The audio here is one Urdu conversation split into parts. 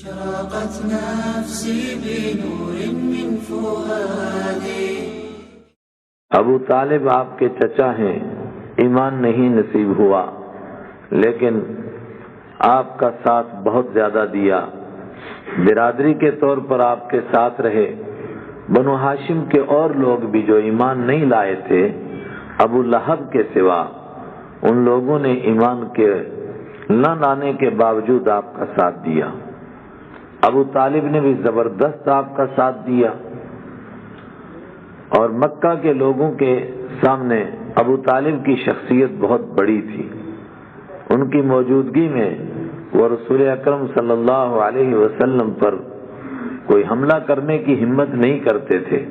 أشرقت نفسي بنور من فؤادي. ابو طالب آپ کے چچا ہیں، ایمان نہیں نصیب ہوا لیکن آپ کا ساتھ بہت زیادہ دیا، برادری کے طور پر آپ کے ساتھ رہے۔ بنو ہاشم کے اور لوگ بھی جو ایمان نہیں لائے تھے ابو لہب کے سوا، ان لوگوں نے ایمان کے نہ لانے کے باوجود آپ کا ساتھ دیا۔ ابو طالب نے بھی زبردست آپ کا ساتھ دیا، اور مکہ کے لوگوں کے سامنے ابو طالب کی شخصیت بہت بڑی تھی۔ ان کی موجودگی میں وہ رسول اکرم صلی اللہ علیہ وسلم پر کوئی حملہ کرنے کی ہمت نہیں کرتے تھے۔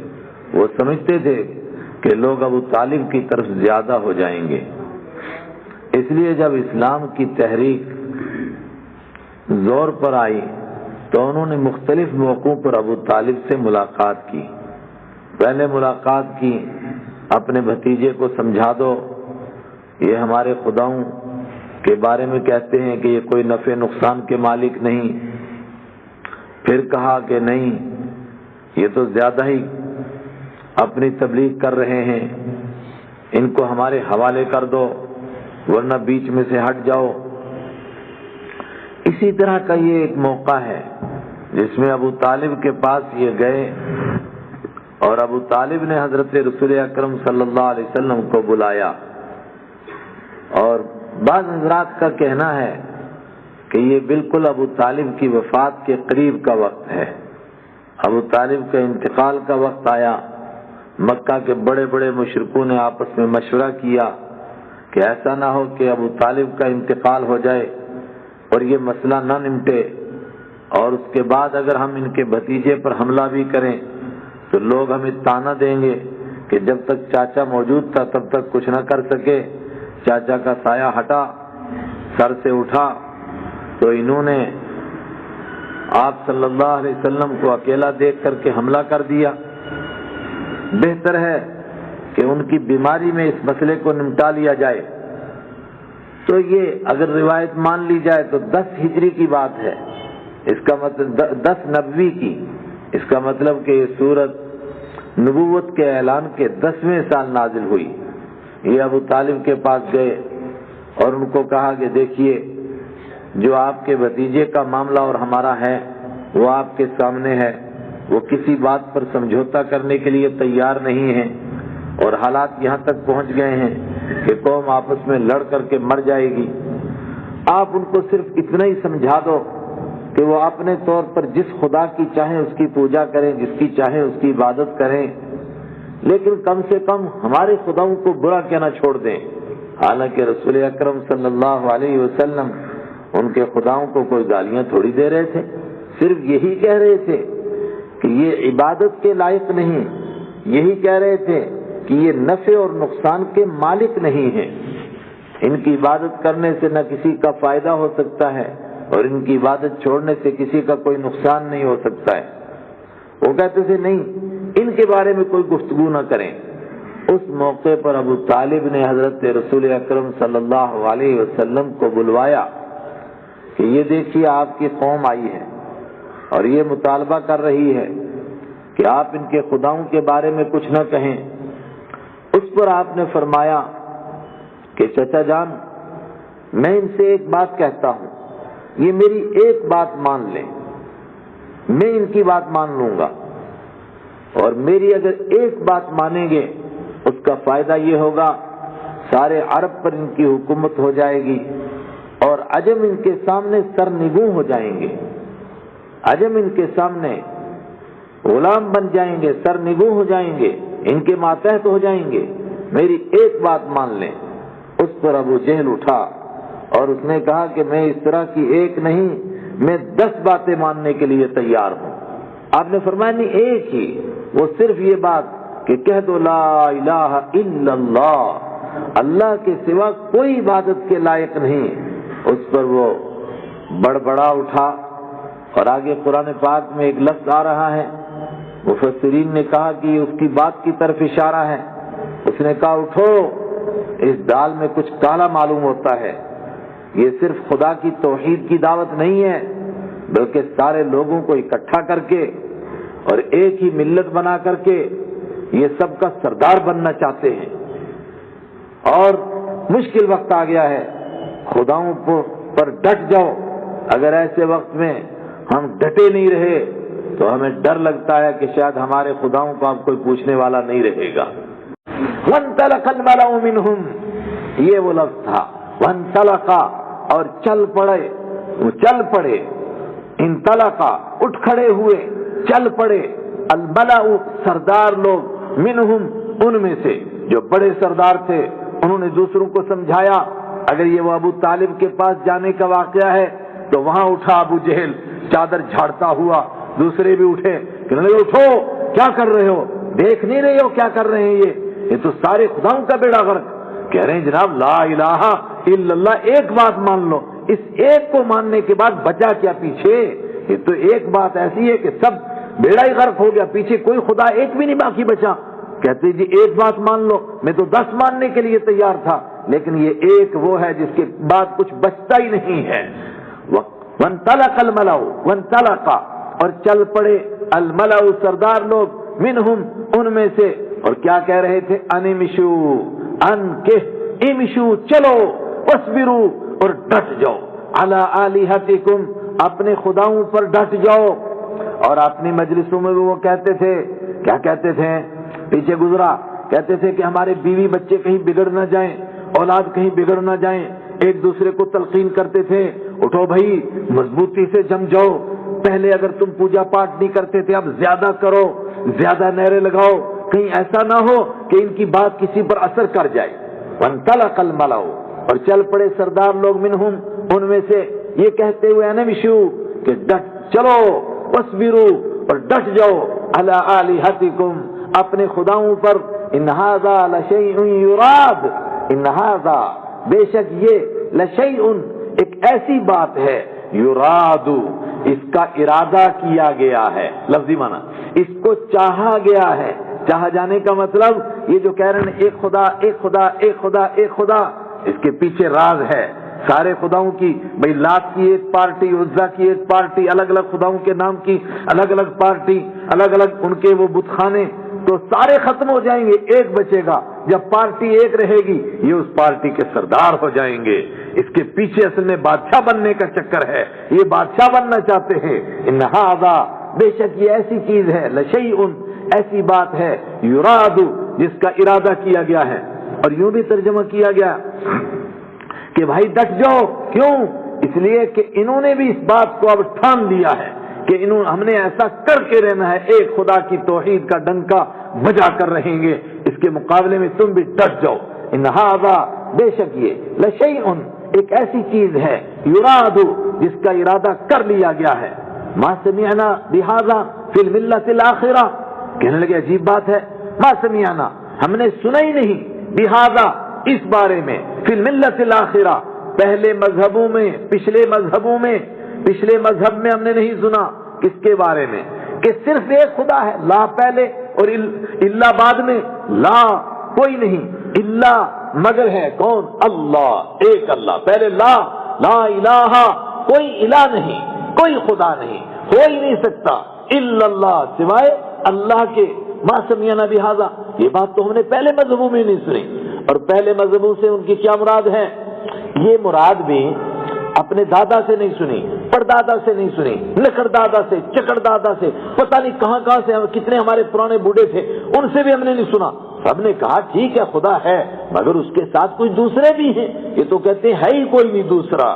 وہ سمجھتے تھے کہ لوگ ابو طالب کی طرف زیادہ ہو جائیں گے، اس لیے جب اسلام کی تحریک زور پر آئی تو انہوں نے مختلف موقعوں پر ابو طالب سے ملاقات کی۔ پہلے ملاقات کی، اپنے بھتیجے کو سمجھا دو، یہ ہمارے خداؤں کے بارے میں کہتے ہیں کہ یہ کوئی نفع نقصان کے مالک نہیں۔ پھر کہا کہ نہیں، یہ تو زیادہ ہی اپنی تبلیغ کر رہے ہیں، ان کو ہمارے حوالے کر دو ورنہ بیچ میں سے ہٹ جاؤ۔ اسی طرح کا یہ ایک موقع ہے جس میں ابو طالب کے پاس یہ گئے اور ابو طالب نے حضرت رسول اکرم صلی اللہ علیہ وسلم کو بلایا، اور بعض حضرات کا کہنا ہے کہ یہ بالکل ابو طالب کی وفات کے قریب کا وقت ہے۔ ابو طالب کا انتقال کا وقت آیا، مکہ کے بڑے بڑے مشرکوں نے آپس میں مشورہ کیا کہ ایسا نہ ہو کہ ابو طالب کا انتقال ہو جائے اور یہ مسئلہ نہ نمٹے، اور اس کے بعد اگر ہم ان کے بھتیجے پر حملہ بھی کریں تو لوگ ہمیں طعنہ دیں گے کہ جب تک چاچا موجود تھا تب تک کچھ نہ کر سکے، چاچا کا سایہ ہٹا، سر سے اٹھا، تو انہوں نے آپ صلی اللہ علیہ وسلم کو اکیلا دیکھ کر کے حملہ کر دیا۔ بہتر ہے کہ ان کی بیماری میں اس مسئلے کو نمٹا لیا جائے۔ تو یہ اگر روایت مان لی جائے تو 10 ہجری کی بات ہے، اس کا مطلب 10 نبوی کی، اس کا مطلب کہ یہ سورت نبوت کے اعلان کے 10ویں سال نازل ہوئی۔ یہ ابو طالب کے پاس گئے اور ان کو کہا کہ دیکھیے، جو آپ کے بھتیجے کا معاملہ اور ہمارا ہے وہ آپ کے سامنے ہے، وہ کسی بات پر سمجھوتا کرنے کے لیے تیار نہیں ہیں، اور حالات یہاں تک پہنچ گئے ہیں کہ قوم آپس میں لڑ کر کے مر جائے گی۔ آپ ان کو صرف اتنا ہی سمجھا دو کہ وہ اپنے طور پر جس خدا کی چاہیں اس کی پوجا کریں، جس کی چاہیں اس کی عبادت کریں، لیکن کم سے کم ہمارے خداؤں کو برا کہنا چھوڑ دیں۔ حالانکہ رسول اکرم صلی اللہ علیہ وسلم ان کے خداؤں کو کوئی گالیاں تھوڑی دے رہے تھے، صرف یہی کہہ رہے تھے کہ یہ عبادت کے لائق نہیں، یہی کہہ رہے تھے کہ یہ نفع اور نقصان کے مالک نہیں ہیں، ان کی عبادت کرنے سے نہ کسی کا فائدہ ہو سکتا ہے اور ان کی عبادت چھوڑنے سے کسی کا کوئی نقصان نہیں ہو سکتا ہے۔ وہ کہتے تھے نہیں، ان کے بارے میں کوئی گفتگو نہ کریں۔ اس موقع پر ابو طالب نے حضرت رسول اکرم صلی اللہ علیہ وسلم کو بلوایا کہ یہ دیکھیے آپ کی قوم آئی ہے اور یہ مطالبہ کر رہی ہے کہ آپ ان کے خداؤں کے بارے میں کچھ نہ کہیں۔ اس پر آپ نے فرمایا کہ چچا جان، میں ان سے ایک بات کہتا ہوں، یہ میری ایک بات مان لیں، میں ان کی بات مان لوں گا، اور میری اگر ایک بات مانیں گے اس کا فائدہ یہ ہوگا سارے عرب پر ان کی حکومت ہو جائے گی اور عجم ان کے سامنے سرنگوں ہو جائیں گے، عجم ان کے سامنے غلام بن جائیں گے، سرنگوں ہو جائیں گے، ان کے ماتحت ہو جائیں گے، میری ایک بات مان لیں۔ اس پر ابو جہل اٹھا اور اس نے کہا کہ میں اس طرح کی ایک نہیں، میں 10 باتیں ماننے کے لیے تیار ہوں۔ آپ نے فرمایا نہیں، ایک ہی، وہ صرف یہ بات کہ کہہ دو لا الہ الا اللہ، اللہ کے سوا کوئی عبادت کے لائق نہیں۔ اس پر وہ بڑبڑا اٹھا، اور آگے قرآن پاک میں ایک لفظ آ رہا ہے، مفسرین نے کہا کہ یہ اس کی بات کی طرف اشارہ ہے۔ اس نے کہا اٹھو، اس دال میں کچھ کالا معلوم ہوتا ہے، یہ صرف خدا کی توحید کی دعوت نہیں ہے، بلکہ سارے لوگوں کو اکٹھا کر کے اور ایک ہی ملت بنا کر کے یہ سب کا سردار بننا چاہتے ہیں. اور مشکل وقت آ گیا ہے، خداؤں پر ڈٹ جاؤ. اگر ایسے وقت میں ہم ڈٹے نہیں رہے تو ہمیں ڈر لگتا ہے کہ شاید ہمارے خداؤں کو اب کوئی پوچھنے والا نہیں رہے گا. وَانْطَلَقَ الْمَلَأُ مِنْهُمْ، یہ وہ لفظ تھا. وَانْطَلَقَ، اور چل پڑے. انطلق، اٹھ کھڑے ہوئے، چل پڑے. الملأ، سردار لوگ. منہم، ان میں سے جو بڑے سردار تھے، انہوں نے دوسروں کو سمجھایا. اگر یہ وہ ابو طالب کے پاس جانے کا واقعہ ہے تو وہاں اٹھا ابو جہل چادر جھاڑتا ہوا، دوسرے بھی اٹھے کہ اٹھو، کیا کر رہے ہو، دیکھ نہیں رہے ہو کیا کر رہے ہیں یہ تو سارے خداؤں کا بیڑا غرق. کہہ رہے ہیں جناب لا الہ الا اللہ، ایک بات مان لو. اس ایک کو ماننے کے بعد بچا کیا پیچھے؟ یہ تو ایک بات ایسی ہے کہ سب بیڑا ہی غرق ہو گیا، پیچھے کوئی خدا ایک بھی نہیں باقی بچا. کہتے جی ایک بات مان لو، میں تو 10 ماننے کے لیے تیار تھا، لیکن یہ ایک وہ ہے جس کے بعد کچھ بچتا ہی نہیں ہے. وانطلق الملأ، وانطلق، اور چل پڑے. الملأ، سردار لوگ. منہم، ان میں سے. اور کیا کہہ رہے تھے؟ انمشو، امشو، چلو. واصبروا، اور ڈٹ جاؤ. علی آلہتکم، اپنے خداؤں پر ڈٹ جاؤ. اور اپنی مجلسوں میں بھی وہ کہتے تھے، کیا کہتے تھے؟ پیچھے گزرا، کہتے تھے کہ ہمارے بیوی بچے کہیں بگڑ نہ جائیں، اولاد کہیں بگڑ نہ جائیں. ایک دوسرے کو تلقین کرتے تھے، اٹھو بھائی مضبوطی سے جم جاؤ. پہلے اگر تم پوجا پاٹ نہیں کرتے تھے اب زیادہ کرو، زیادہ نعرے لگاؤ، کہیں ایسا نہ ہو کہ ان کی بات کسی پر اثر کر جائے. وانطلق الملأ، اور چل پڑے سردار لوگ. منہم، ان میں سے. یہ کہتے ہوئے انمشو، کہ چلو. واصبروا، اور ڈٹ جاؤ. علی آلہتکم، اپنے خداؤں پر. ان ھذا لشیء یراد، ان ھذا، بے شک یہ. لشیء، ایک ایسی بات ہے. یراد، اس کا ارادہ کیا گیا ہے. لفظی معنی، اس کو چاہا گیا ہے. چاہا جانے کا مطلب یہ جو کہہ رہے ہیں ایک خدا ایک خدا ایک خدا ایک خدا، اس کے پیچھے راز ہے. سارے خداؤں کی، بھئی لات کی ایک پارٹی، عزا کی ایک پارٹی، الگ الگ خداؤں کے نام کی الگ الگ پارٹی، الگ الگ ان کے وہ بت خانے، تو سارے ختم ہو جائیں گے، ایک بچے گا. جب پارٹی ایک رہے گی یہ اس پارٹی کے سردار ہو جائیں گے. اس کے پیچھے اصل میں بادشاہ بننے کا چکر ہے، یہ بادشاہ بننا چاہتے ہیں. ان ھذا، بے شک یہ ایسی چیز ہے. لشیء، ایسی بات ہے. یراد، جس کا ارادہ کیا گیا ہے. اور یوں بھی ترجمہ کیا گیا کہ بھائی ڈٹ جاؤ. کیوں؟ اس لیے کہ انہوں نے بھی اس بات کو اب ٹھان لیا ہے کہ ہم نے ایسا کر کے رہنا ہے، ایک خدا کی توحید کا ڈنکا بجا کر رہیں گے. اس کے مقابلے میں تم بھی ڈٹ جاؤ. ان ھذا، بے شک یہ. لشیء، ایک ایسی چیز ہے. یراد، جس کا ارادہ کر لیا گیا ہے. ما سمعنا بہذا فی الملۃ الاخرہ، کہنے لگے عجیب بات ہے. ما سمعنا، ہم نے سنا ہی نہیں. بہذا، اس بارے میں. فی الملۃ الاخرہ، پہلے مذہبوں میں، پچھلے مذہبوں میں. پچھلے مذہب میں ہم نے نہیں سنا. کس کے بارے میں؟ کہ صرف ایک خدا ہے، لا پہلے اور اللہ بعد میں. لا، کوئی نہیں. اللہ، مگر ہے کون؟ اللہ، ایک اللہ. پہلے لا الہ، کوئی الہ نہیں، کوئی خدا نہیں، ہو ہی نہیں سکتا. الا اللہ، سوائے اللہ کے. ما سمعنا بہذا، یہ بات تو ہم نے پہلے مذہبوں میں نہیں سنی. اور پہلے مذہبوں سے ان کی کیا مراد ہے؟ یہ مراد بھی اپنے دادا سے نہیں سنی، پردادا سے نہیں سنی، لکڑ دادا سے، چکڑ دادا سے، پتہ نہیں کہاں کہاں سے کتنے ہمارے پرانے بوڑھے تھے، ان سے بھی ہم نے نہیں سنا. سب نے کہا ٹھیک ہے خدا ہے، مگر اس کے ساتھ کوئی دوسرے بھی ہیں. یہ تو کہتے ہیں ہے ہی کوئی نہیں دوسرا.